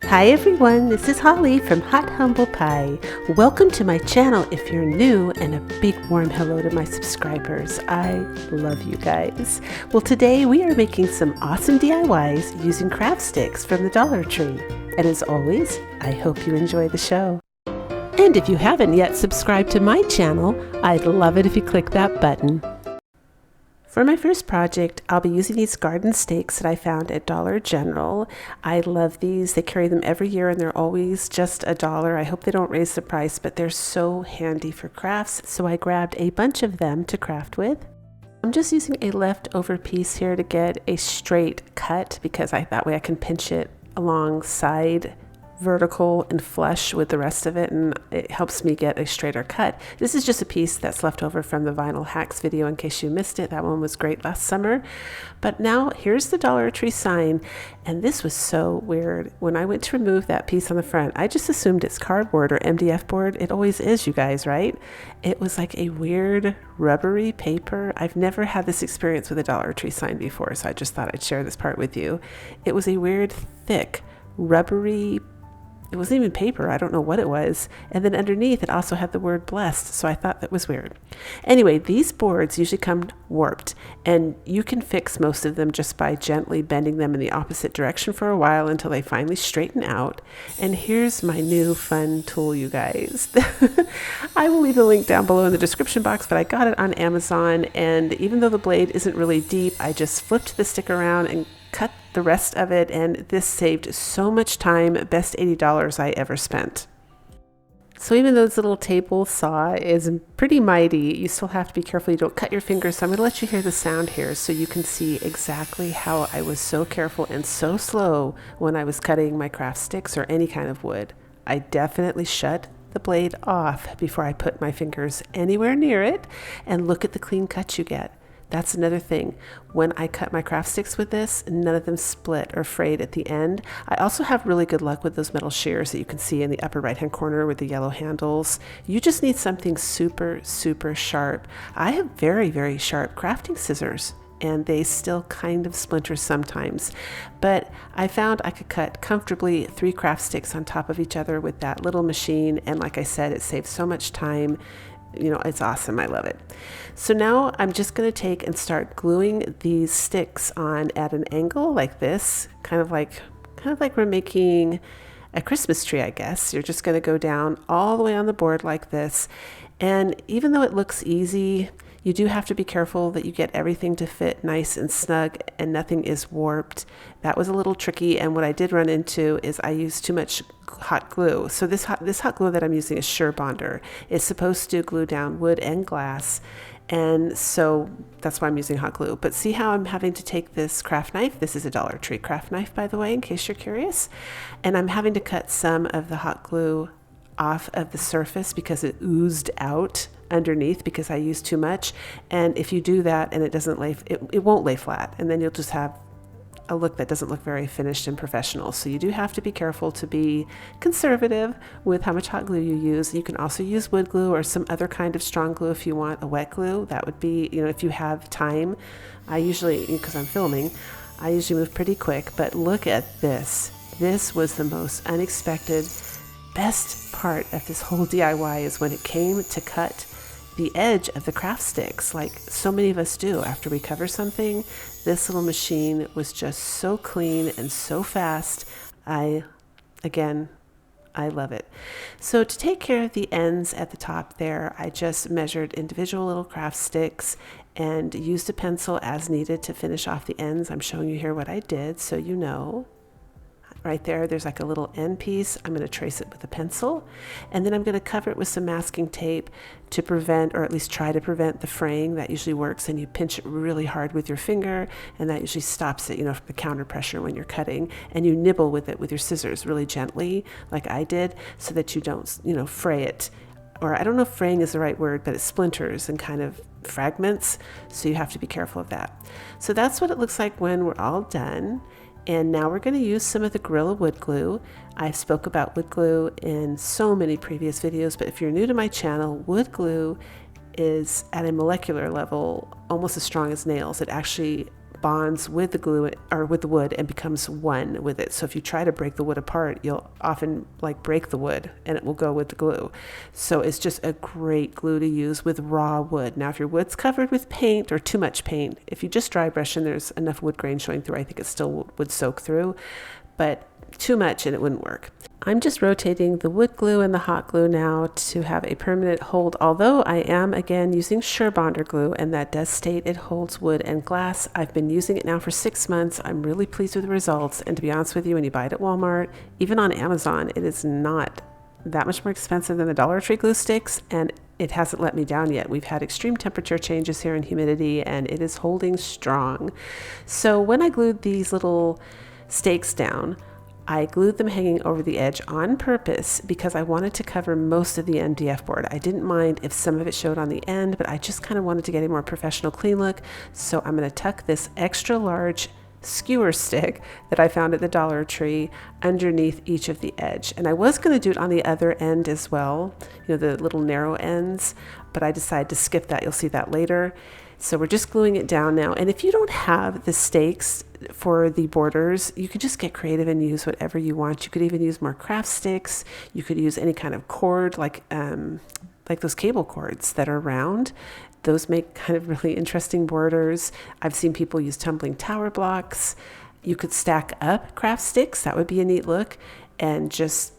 Hi everyone, this is Holly from Hot Humble Pie. Welcome to my channel if you're new, and a big warm hello to my subscribers. I love you guys. Well, today we are making some awesome DIYs using craft sticks from the Dollar Tree. And as always, I hope you enjoy the show. And if you haven't yet subscribed to my channel, I'd love it if you click that button. For my first project, I'll be using these garden stakes that I found at Dollar General. I love these. They carry them every year and they're always just $1. I hope they don't raise the price, but they're so handy for crafts, so I grabbed a bunch of them to craft with. I'm just using a leftover piece here to get a straight cut because that way I can pinch it alongside vertical and flush with the rest of it, and it helps me get a straighter cut. This is just a piece that's left over from the vinyl hacks video in case you missed it. That one was great last summer. But now here's the Dollar Tree sign, and this was so weird. When I went to remove that piece on the front, I just assumed it's cardboard or MDF board. It always is, you guys, right? It was like a weird rubbery paper. I've never had this experience with a Dollar Tree sign before, so I just thought I'd share this part with you. It was a weird, thick, rubbery, it wasn't even paper. I don't know what it was. And then underneath it also had the word blessed. So I thought that was weird. Anyway, these boards usually come warped, and you can fix most of them just by gently bending them in the opposite direction for a while until they finally straighten out. And here's my new fun tool, you guys. I will leave the link down below in the description box, but I got it on Amazon. And even though the blade isn't really deep, I just flipped the stick around and cut the rest of it, and this saved so much time. Best $80 I ever spent. So even though this little table saw is pretty mighty, you still have to be careful you don't cut your fingers. So I'm going to let you hear the sound here so you can see exactly how I was so careful and so slow when I was cutting my craft sticks or any kind of wood. I definitely shut the blade off before I put my fingers anywhere near it, and look at the clean cut you get. That's another thing. When I cut my craft sticks with this, none of them split or frayed at the end. I also have really good luck with those metal shears that you can see in the upper right hand corner with the yellow handles. You just need something super, super sharp. I have very, very sharp crafting scissors, and they still kind of splinter sometimes. But I found I could cut comfortably 3 craft sticks on top of each other with that little machine. And like I said, it saves so much time. You know, it's awesome. I love it. So now I'm just going to take and start gluing these sticks on at an angle like this, kind of like we're making a Christmas tree, I guess. You're just going to go down all the way on the board like this. And even though it looks easy, you do have to be careful that you get everything to fit nice and snug and nothing is warped. That was a little tricky, and what I did run into is I used too much hot glue. So this hot glue that I'm using is Sure Bonder. It's supposed to glue down wood and glass, and so that's why I'm using hot glue. But see how I'm having to take this craft knife? This is a Dollar Tree craft knife, by the way, in case you're curious. And I'm having to cut some of the hot glue off of the surface because it oozed out underneath because I used too much. And if you do that and it doesn't lay, it won't lay flat, and then you'll just have a look that doesn't look very finished and professional. So you do have to be careful to be conservative with how much hot glue you use. You can also use wood glue or some other kind of strong glue if you want. A wet glue, that would be, you know, if you have time. I usually, because I'm filming, I usually move pretty quick, but look at this. This was the most unexpected, best part of this whole DIY is when it came to cut the edge of the craft sticks, like so many of us do after we cover something. This little machine was just so clean and so fast. Again, I love it. So to take care of the ends at the top there, I just measured individual little craft sticks and used a pencil as needed to finish off the ends. I'm showing you here what I did so you know. Right there's like a little end piece. I'm going to trace it with a pencil, and then I'm going to cover it with some masking tape to prevent, or at least try to prevent, the fraying. That usually works, and you pinch it really hard with your finger, and that usually stops it, you know, from the counter pressure when you're cutting. And you nibble with it with your scissors really gently, like I did, so that you don't, you know, fray it. Or I don't know if fraying is the right word, but it splinters and kind of fragments, so you have to be careful of that. So that's what it looks like when we're all done. And now we're going to use some of the Gorilla wood glue. I spoke about wood glue in so many previous videos, but if you're new to my channel, wood glue is at a molecular level almost as strong as nails. It actually bonds with the glue or with the wood and becomes one with it. So if you try to break the wood apart, you'll often like break the wood and it will go with the glue. So it's just a great glue to use with raw wood. Now, if your wood's covered with paint or too much paint, if you just dry brush and there's enough wood grain showing through, I think it still would soak through, but too much and it wouldn't work. I'm just rotating the wood glue and the hot glue now to have a permanent hold, although I am again using Surebonder glue, and that does state it holds wood and glass. I've been using it now for 6 months. I'm really pleased with the results, and to be honest with you, when you buy it at Walmart, even on Amazon, it is not that much more expensive than the Dollar Tree glue sticks, and it hasn't let me down yet. We've had extreme temperature changes here and humidity, and it is holding strong. So when I glued these little stakes down, I glued them hanging over the edge on purpose because I wanted to cover most of the MDF board. I didn't mind if some of it showed on the end, but I just kind of wanted to get a more professional, clean look. So I'm going to tuck this extra large skewer stick that I found at the Dollar Tree underneath each of the edge. And I was going to do it on the other end as well, the little narrow ends, but I decided to skip that. You'll see that later. So we're just gluing it down now. And if you don't have the stakes for the borders, you could just get creative and use whatever you want. You could even use more craft sticks. You could use any kind of cord, like those cable cords that are round. Those make kind of really interesting borders. I've seen people use tumbling tower blocks. You could stack up craft sticks. That would be a neat look. And just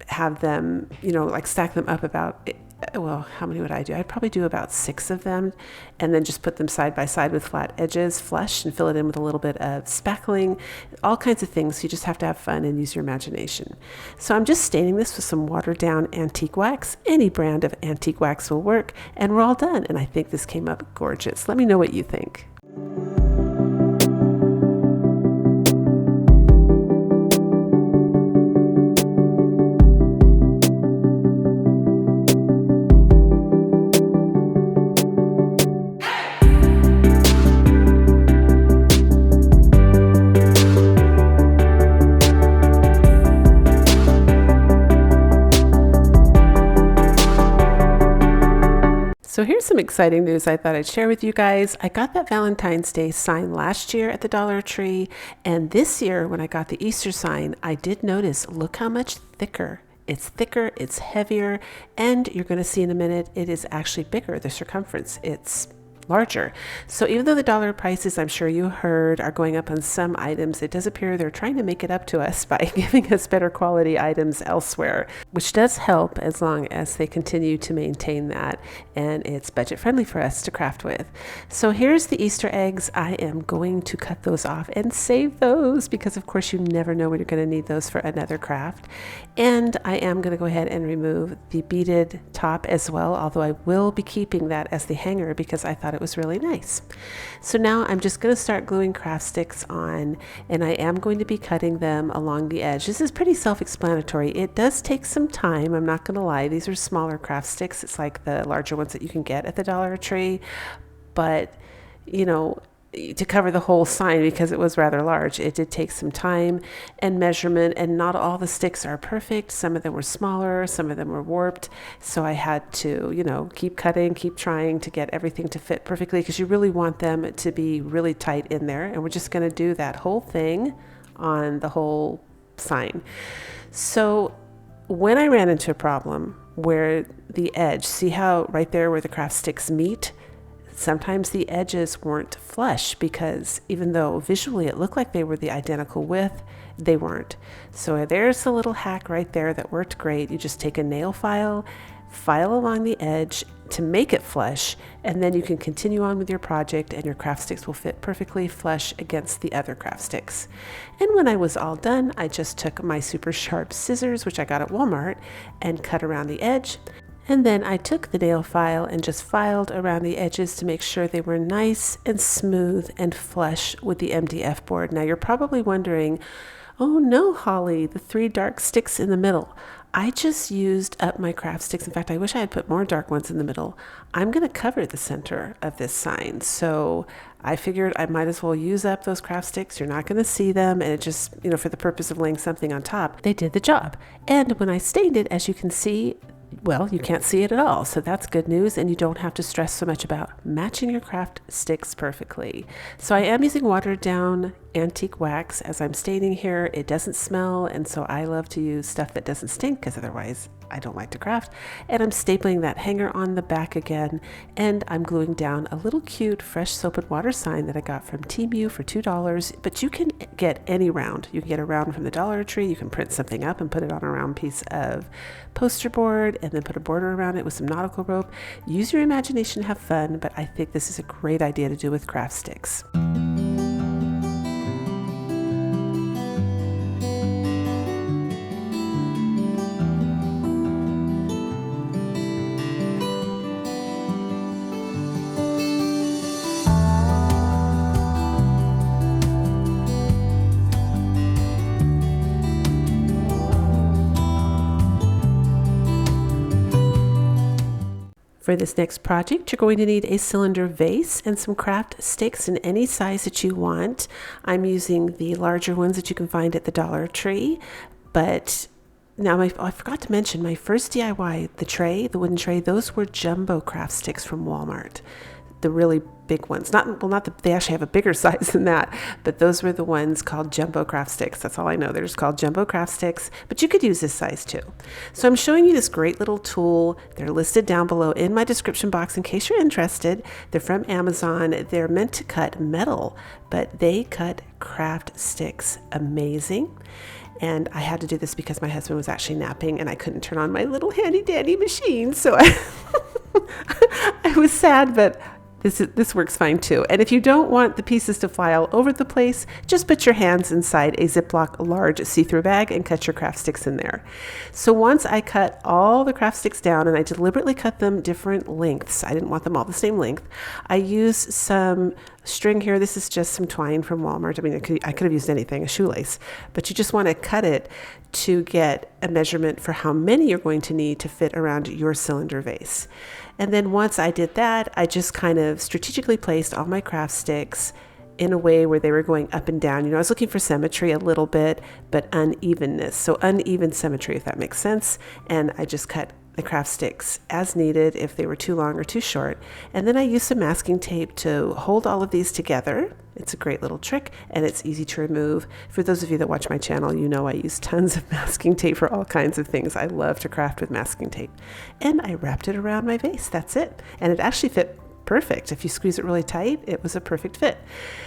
have them, like stack them up about, well, how many would I do? I'd probably do about 6 of them, and then just put them side by side with flat edges, flush, and fill it in with a little bit of spackling, all kinds of things. You just have to have fun and use your imagination. So I'm just staining this with some watered down antique wax. Any brand of antique wax will work, and we're all done. And I think this came up gorgeous. Let me know what you think. So here's some exciting news I thought I'd share with you guys. I got that Valentine's Day sign last year at the Dollar Tree, and this year when I got the Easter sign, I did notice, look how much thicker. It's thicker, it's heavier, and you're going to see in a minute, it is actually bigger, the circumference. It's larger. So even though the dollar prices, I'm sure you heard, are going up on some items, it does appear they're trying to make it up to us by giving us better quality items elsewhere, which does help as long as they continue to maintain that and it's budget friendly for us to craft with. So here's the Easter eggs. I am going to cut those off and save those because of course you never know when you're going to need those for another craft. And I am going to go ahead and remove the beaded top as well, although I will be keeping that as the hanger because I thought it was really nice. So now I'm just going to start gluing craft sticks on, and I am going to be cutting them along the edge. This is pretty self-explanatory. It does take some time, I'm not going to lie. These are smaller craft sticks. It's like the larger ones that you can get at the Dollar Tree, but to cover the whole sign, because it was rather large, it did take some time and measurement, and not all the sticks are perfect. Some of them were smaller, some of them were warped, so I had to keep cutting, keep trying to get everything to fit perfectly, because you really want them to be really tight in there. And we're just going to do that whole thing on the whole sign. So when I ran into a problem where the edge, see how right there where the craft sticks meet, sometimes the edges weren't flush, because even though visually it looked like they were the identical width, they weren't. So there's a little hack right there that worked great. You just take a nail file along the edge to make it flush, and then you can continue on with your project and your craft sticks will fit perfectly flush against the other craft sticks. And when I was all done, I just took my super sharp scissors, which I got at Walmart, and cut around the edge. And then I took the nail file and just filed around the edges to make sure they were nice and smooth and flush with the MDF board. Now you're probably wondering, oh no, Holly, the 3 dark sticks in the middle. I just used up my craft sticks. In fact, I wish I had put more dark ones in the middle. I'm going to cover the center of this sign. So I figured I might as well use up those craft sticks. You're not going to see them. And it just, for the purpose of laying something on top, they did the job. And when I stained it, as you can see, well, you can't see it at all. So that's good news, and you don't have to stress so much about matching your craft sticks perfectly. So I am using watered down antique wax, as I'm stating here. It doesn't smell, and so I love to use stuff that doesn't stink, because otherwise I don't like to craft. And I'm stapling that hanger on the back again, and I'm gluing down a little cute fresh soap and water sign that I got from Temu for $2, but you can get any round. You can get a round from the Dollar Tree. You can print something up and put it on a round piece of poster board and then put a border around it with some nautical rope. Use your imagination, have fun, but I think this is a great idea to do with craft sticks. For this next project, you're going to need a cylinder vase and some craft sticks in any size that you want. I'm using the larger ones that you can find at the Dollar Tree, but now I forgot to mention my first DIY, the wooden tray, those were jumbo craft sticks from Walmart. The really big ones. They actually have a bigger size than that, but those were the ones called jumbo craft sticks. That's all I know. They're just called jumbo craft sticks, but you could use this size too. So I'm showing you this great little tool. They're listed down below in my description box in case you're interested. They're from Amazon. They're meant to cut metal, but they cut craft sticks amazing. And I had to do this because my husband was actually napping and I couldn't turn on my little handy dandy machine. So I was sad, but this works fine too. And if you don't want the pieces to fly all over the place, just put your hands inside a Ziploc large see-through bag and cut your craft sticks in there. So once I cut all the craft sticks down, and I deliberately cut them different lengths, I didn't want them all the same length, I used some string here. This is just some twine from Walmart. I mean, I could have used anything, a shoelace, but you just want to cut it to get a measurement for how many you're going to need to fit around your cylinder vase. And then once I did that, I just kind of strategically placed all my craft sticks in a way where they were going up and down. I was looking for symmetry a little bit, but unevenness. So uneven symmetry, if that makes sense. And I just cut the craft sticks as needed if they were too long or too short. And then I used some masking tape to hold all of these together. It's a great little trick, and it's easy to remove. For those of you that watch my channel, you know I use tons of masking tape for all kinds of things. I love to craft with masking tape. And I wrapped it around my vase. That's it. And it actually fit perfect. If you squeeze it really tight, it was a perfect fit.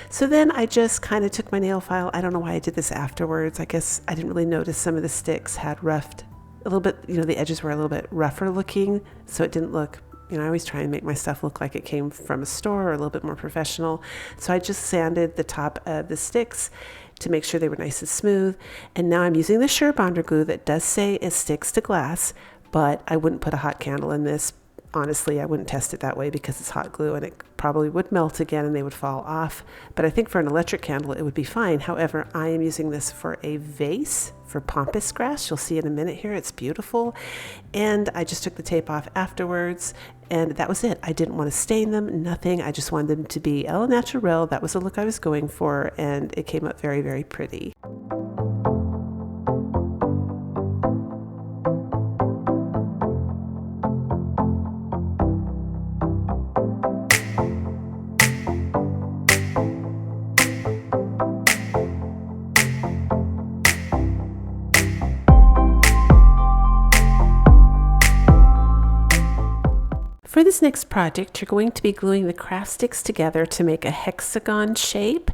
So then I just kind of took my nail file. I don't know why I did this afterwards. I guess I didn't really notice some of the sticks had roughed a little bit, the edges were a little bit rougher looking, so it didn't look, I always try and make my stuff look like it came from a store or a little bit more professional. So I just sanded the top of the sticks to make sure they were nice and smooth. And now I'm using the Sure Bonder glue that does say it sticks to glass, but I wouldn't put a hot candle in this. Honestly, I wouldn't test it that way because it's hot glue and it probably would melt again and they would fall off. But I think for an electric candle, it would be fine. However, I am using this for a vase for pampas grass. You'll see in a minute here. It's beautiful. And I just took the tape off afterwards, and that was it. I didn't want to stain them, nothing. I just wanted them to be au naturel. That was the look I was going for, and it came up very, very pretty. For this next project, you're going to be gluing the craft sticks together to make a hexagon shape,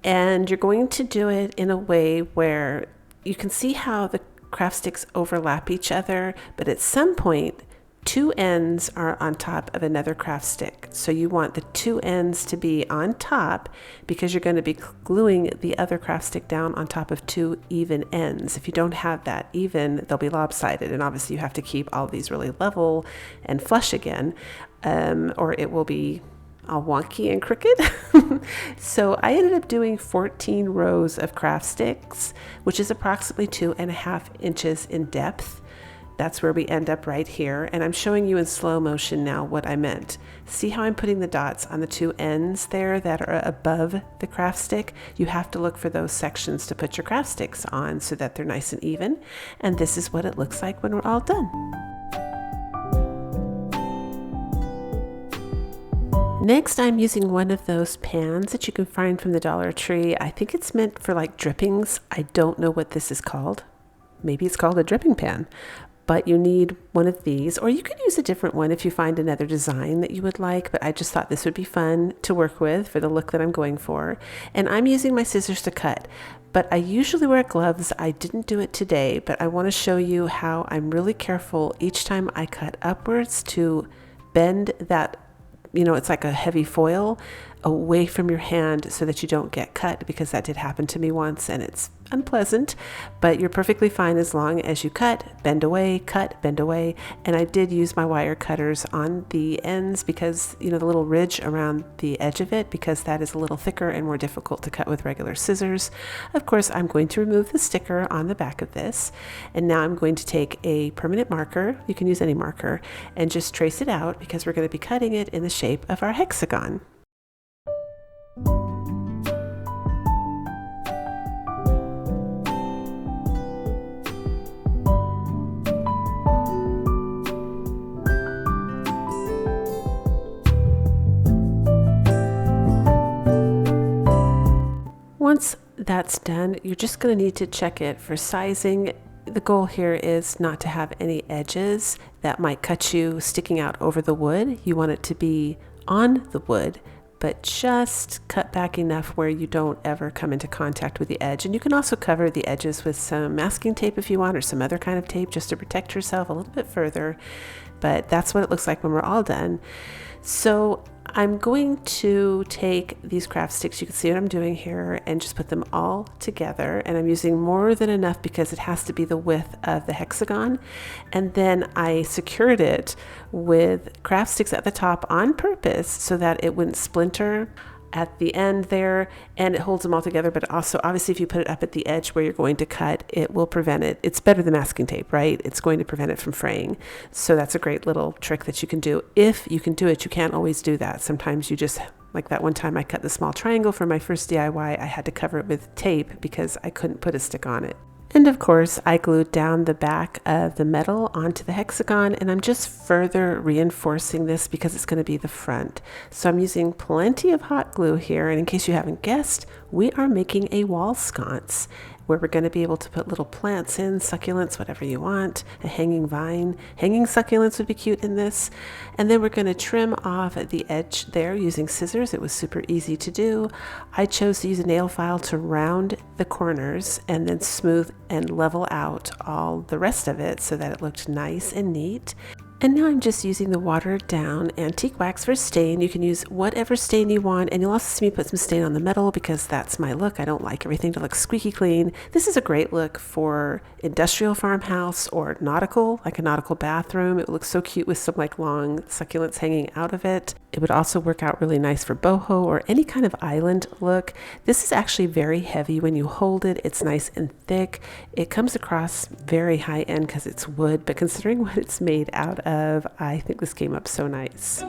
and you're going to do it in a way where you can see how the craft sticks overlap each other, but at some point, two ends are on top of another craft stick. So you want the two ends to be on top because you're going to be gluing the other craft stick down on top of two even ends. If you don't have that even, they'll be lopsided, and obviously you have to keep all these really level and flush again, or it will be all wonky and crooked. So I ended up doing 14 rows of craft sticks, which is approximately 2.5 inches in depth. That's where we end up right here. And I'm showing you in slow motion now what I meant. See how I'm putting the dots on the two ends there that are above the craft stick? You have to look for those sections to put your craft sticks on so that they're nice and even. And this is what it looks like when we're all done. Next, I'm using one of those pans that you can find from the Dollar Tree. I think it's meant for like drippings. I don't know what this is called. Maybe it's called a dripping pan, but you need one of these, or you could use a different one if you find another design that you would like, but I just thought this would be fun to work with for the look that I'm going for. And I'm using my scissors to cut, but I usually wear gloves. I didn't do it today, but I want to show you how I'm really careful each time I cut upwards to bend that, it's like a heavy foil away from your hand so that you don't get cut, because that did happen to me once and it's unpleasant, but you're perfectly fine as long as you cut, bend away, cut, bend away. And I did use my wire cutters on the ends because, the little ridge around the edge of it, because that is a little thicker and more difficult to cut with regular scissors. Of course, I'm going to remove the sticker on the back of this. And now I'm going to take a permanent marker, you can use any marker, and just trace it out because we're going to be cutting it in the shape of our hexagon. Once that's done, you're just going to need to check it for sizing. The goal here is not to have any edges that might cut you sticking out over the wood. You want it to be on the wood, but just cut back enough where you don't ever come into contact with the edge. And you can also cover the edges with some masking tape if you want, or some other kind of tape just to protect yourself a little bit further. But that's what it looks like when we're all done. So I'm going to take these craft sticks, you can see what I'm doing here, and just put them all together. And I'm using more than enough because it has to be the width of the hexagon. And then I secured it with craft sticks at the top on purpose so that it wouldn't splinter at the end there, and it holds them all together. But also, obviously, if you put it up at the edge where you're going to cut, it will prevent it. It's better than masking tape, right? It's going to prevent it from fraying. So that's a great little trick that you can do. If you can do it, you can't always do that. Sometimes you just, like that one time I cut the small triangle for my first DIY, I had to cover it with tape because I couldn't put a stick on it. And of course, I glued down the back of the metal onto the hexagon, and I'm just further reinforcing this because it's going to be the front. So I'm using plenty of hot glue here, and in case you haven't guessed, we are making a wall sconce where we're going to be able to put little plants in, succulents, whatever you want, a hanging vine. Hanging succulents would be cute in this. And then we're going to trim off the edge there using scissors. It was super easy to do. I chose to use a nail file to round the corners and then smooth and level out all the rest of it so that it looked nice and neat. And now I'm just using the watered down antique wax for stain. You can use whatever stain you want, and you'll also see me put some stain on the metal because that's my look. I don't like everything to look squeaky clean. This is a great look for industrial farmhouse or nautical, like a nautical bathroom. It looks so cute with some like long succulents hanging out of it. It would also work out really nice for boho or any kind of island look. This is actually very heavy when you hold it. It's nice and thick. It comes across very high end because it's wood, but considering what it's made out of, I think this came up so nice.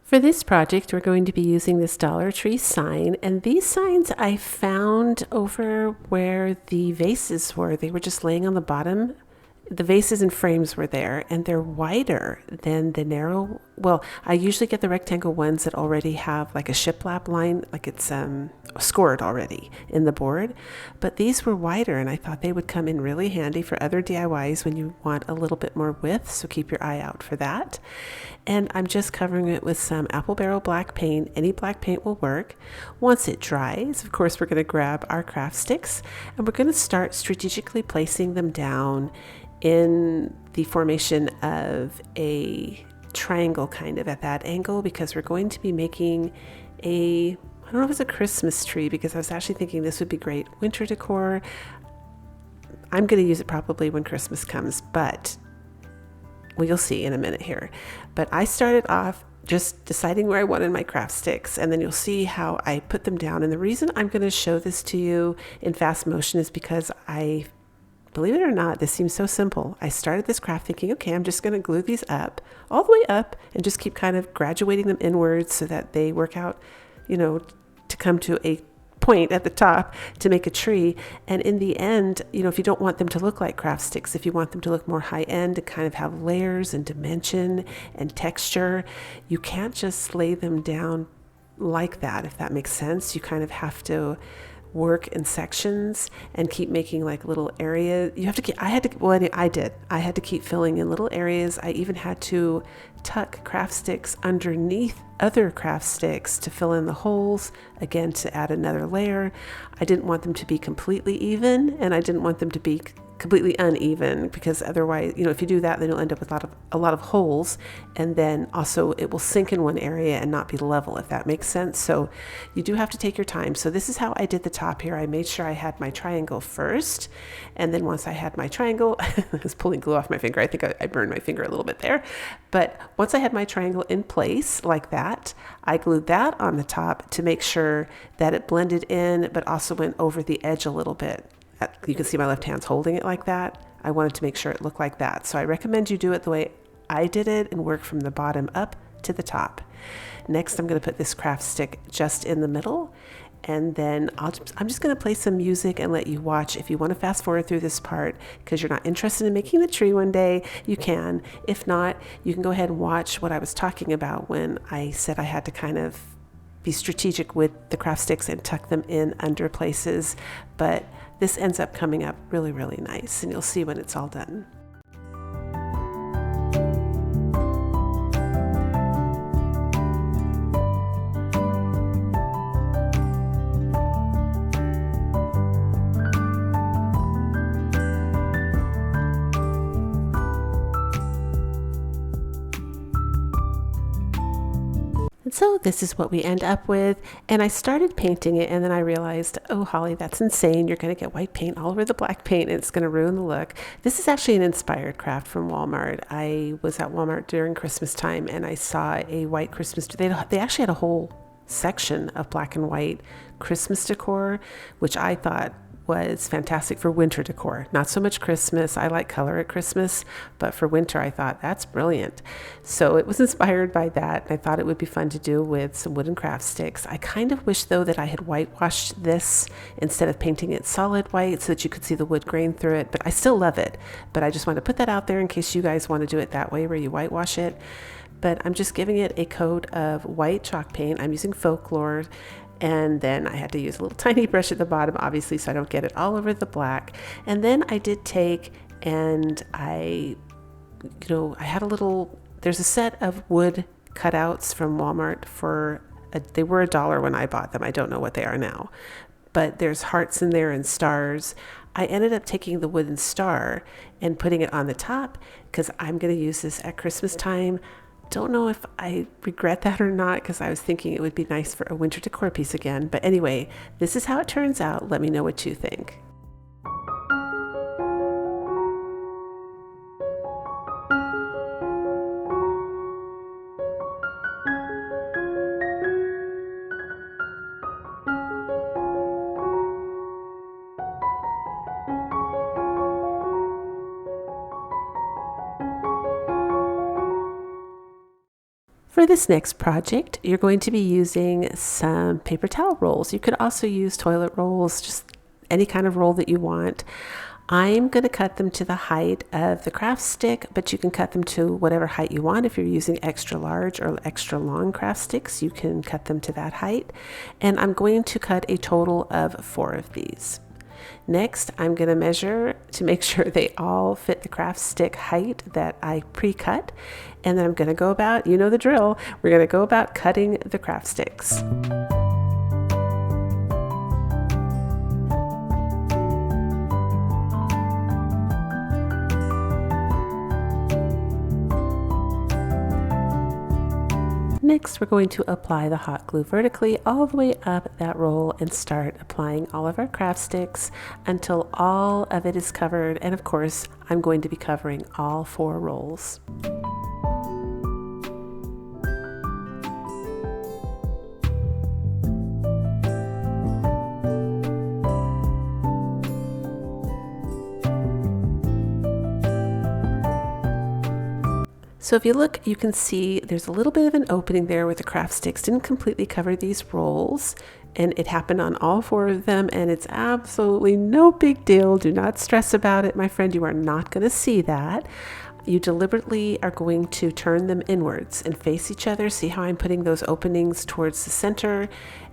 For this project, we're going to be using this Dollar Tree sign, and these signs I found over where the vases were. They were just laying on the bottom. The vases and frames were there, and they're wider than the narrow. Well, I usually get the rectangle ones that already have like a shiplap line, like it's scored already in the board. But these were wider, and I thought they would come in really handy for other DIYs when you want a little bit more width, so keep your eye out for that. And I'm just covering it with some apple barrel black paint. Any black paint will work. Once it dries, of course, we're going to grab our craft sticks, and we're going to start strategically placing them down in the formation of a triangle kind of at that angle, because we're going to be making I don't know if it's a Christmas tree, because I was actually thinking this would be great winter decor. I'm going to use it probably when Christmas comes, but well, you'll see in a minute here. But I started off just deciding where I wanted my craft sticks, and then you'll see how I put them down. And the reason I'm going to show this to you in fast motion is because believe it or not, this seems so simple. I started this craft thinking, okay, I'm just going to glue these up all the way up and just keep kind of graduating them inwards so that they work out, to come to a point at the top to make a tree. And in the end, if you don't want them to look like craft sticks, if you want them to look more high end, to kind of have layers and dimension and texture, you can't just lay them down like that, if that makes sense. You kind of have to work in sections and keep making like little areas. I had to keep filling in little areas. I even had to tuck craft sticks underneath other craft sticks to fill in the holes, again, to add another layer. I didn't want them to be completely even, and I didn't want them to be completely uneven, because otherwise, if you do that, then you'll end up with a lot of holes, and then also it will sink in one area and not be level, if that makes sense. So you do have to take your time. So this is how I did the top here. I made sure I had my triangle first, and then once I had my triangle, I was pulling glue off my finger. I think I burned my finger a little bit there, but once I had my triangle in place like that, I glued that on the top to make sure that it blended in, but also went over the edge a little bit. You can see my left hand's holding it like that. I wanted to make sure it looked like that. So I recommend you do it the way I did it and work from the bottom up to the top. Next, I'm going to put this craft stick just in the middle. And then I'm just going to play some music and let you watch. If you want to fast forward through this part because you're not interested in making the tree one day, you can. If not, you can go ahead and watch what I was talking about when I said I had to kind of be strategic with the craft sticks and tuck them in under places. But this ends up coming up really, really nice, and you'll see when it's all done. And so this is what we end up with, and I started painting it, and then I realized, oh Holly, that's insane. You're going to get white paint all over the black paint and it's going to ruin the look. This is actually an inspired craft from Walmart. I was at Walmart during Christmas time and I saw a white Christmas tree. They actually had a whole section of black and white Christmas decor, which I thought was fantastic for winter decor. Not so much Christmas. I like color at Christmas, but for winter I thought that's brilliant. So it was inspired by that. I thought it would be fun to do with some wooden craft sticks. I kind of wish though that I had whitewashed this instead of painting it solid white so that you could see the wood grain through it, but I still love it. But I just want to put that out there in case you guys want to do it that way where you whitewash it. But I'm just giving it a coat of white chalk paint. I'm using Folklore. And then I had to use a little tiny brush at the bottom, obviously, so I don't get it all over the black. And then I did take and I had there's a set of wood cutouts from Walmart they were $1 when I bought them. I don't know what they are now, but there's hearts in there and stars. I ended up taking the wooden star and putting it on the top because I'm going to use this at Christmas time. Don't know if I regret that or not because I was thinking it would be nice for a winter decor piece again. But anyway, this is how it turns out. Let me know what you think. For this next project, you're going to be using some paper towel rolls. You could also use toilet rolls, just any kind of roll that you want. I'm going to cut them to the height of the craft stick, but you can cut them to whatever height you want. If you're using extra large or extra long craft sticks, you can cut them to that height. And I'm going to cut a total of 4 of these. Next, I'm going to measure to make sure they all fit the craft stick height that I pre-cut. And then I'm going to go about, you know the drill, we're going to go about cutting the craft sticks. Next, we're going to apply the hot glue vertically all the way up that roll and start applying all of our craft sticks until all of it is covered. And of course, I'm going to be covering all 4 rolls. So if you look, you can see there's a little bit of an opening there where the craft sticks didn't completely cover these rolls, and it happened on all 4 of them, and it's absolutely no big deal. Do not stress about it, my friend. You are not going to see that. You deliberately are going to turn them inwards and face each other. See how I'm putting those openings towards the center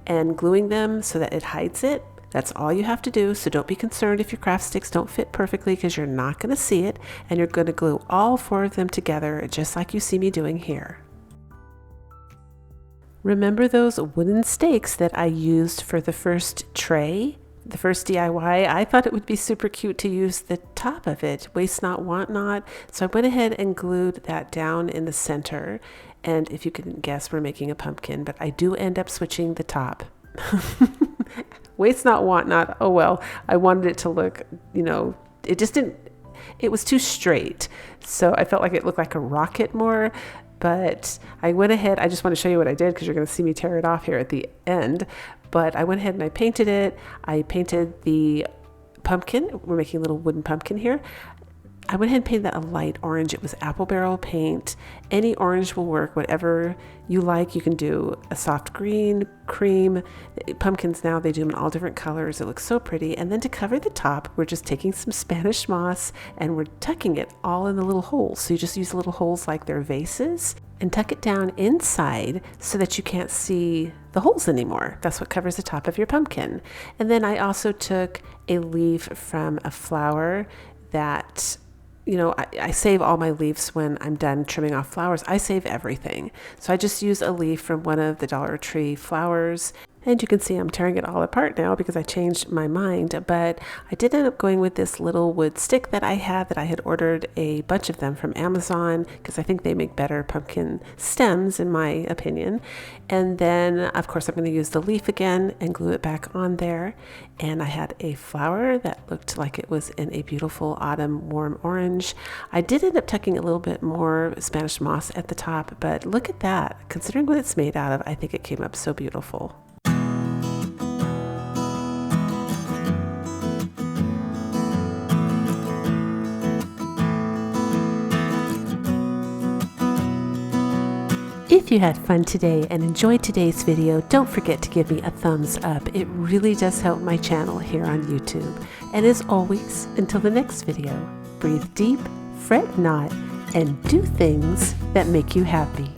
and gluing them so that it hides it? That's all you have to do, so don't be concerned if your craft sticks don't fit perfectly, because you're not going to see it, and you're going to glue all 4 of them together just like you see me doing here. Remember those wooden stakes that I used for the first tray? The first DIY? I thought it would be super cute to use the top of it, waste not, want not. So I went ahead and glued that down in the center, and if you can guess, we're making a pumpkin, but I do end up switching the top. Waste not, want not. Oh well, I wanted it to look, it just didn't, it was too straight. So I felt like it looked like a rocket more, but I went ahead, I just want to show you what I did because you're going to see me tear it off here at the end. But I went ahead and I painted it. I painted the pumpkin. We're making a little wooden pumpkin here. I went ahead and painted that a light orange. It was apple barrel paint. Any orange will work, whatever you like. You can do a soft green, cream. Pumpkins now, they do them in all different colors. It looks so pretty. And then to cover the top, we're just taking some Spanish moss and we're tucking it all in the little holes. So you just use little holes like they're vases and tuck it down inside so that you can't see the holes anymore. That's what covers the top of your pumpkin. And then I also took a leaf from a flower that, I save all my leaves when I'm done trimming off flowers. I save everything. So I just use a leaf from one of the Dollar Tree flowers. And you can see I'm tearing it all apart now because I changed my mind. But I did end up going with this little wood stick that I had ordered a bunch of them from Amazon because I think they make better pumpkin stems in my opinion. And then of course I'm going to use the leaf again and glue it back on there. And I had a flower that looked like it was in a beautiful autumn warm orange. I did end up tucking a little bit more Spanish moss at the top, but look at that. Considering what it's made out of, I think it came up so beautiful. If you had fun today and enjoyed today's video, don't forget to give me a thumbs up. It really does help my channel here on YouTube. And as always, until the next video, breathe deep, fret not, and do things that make you happy.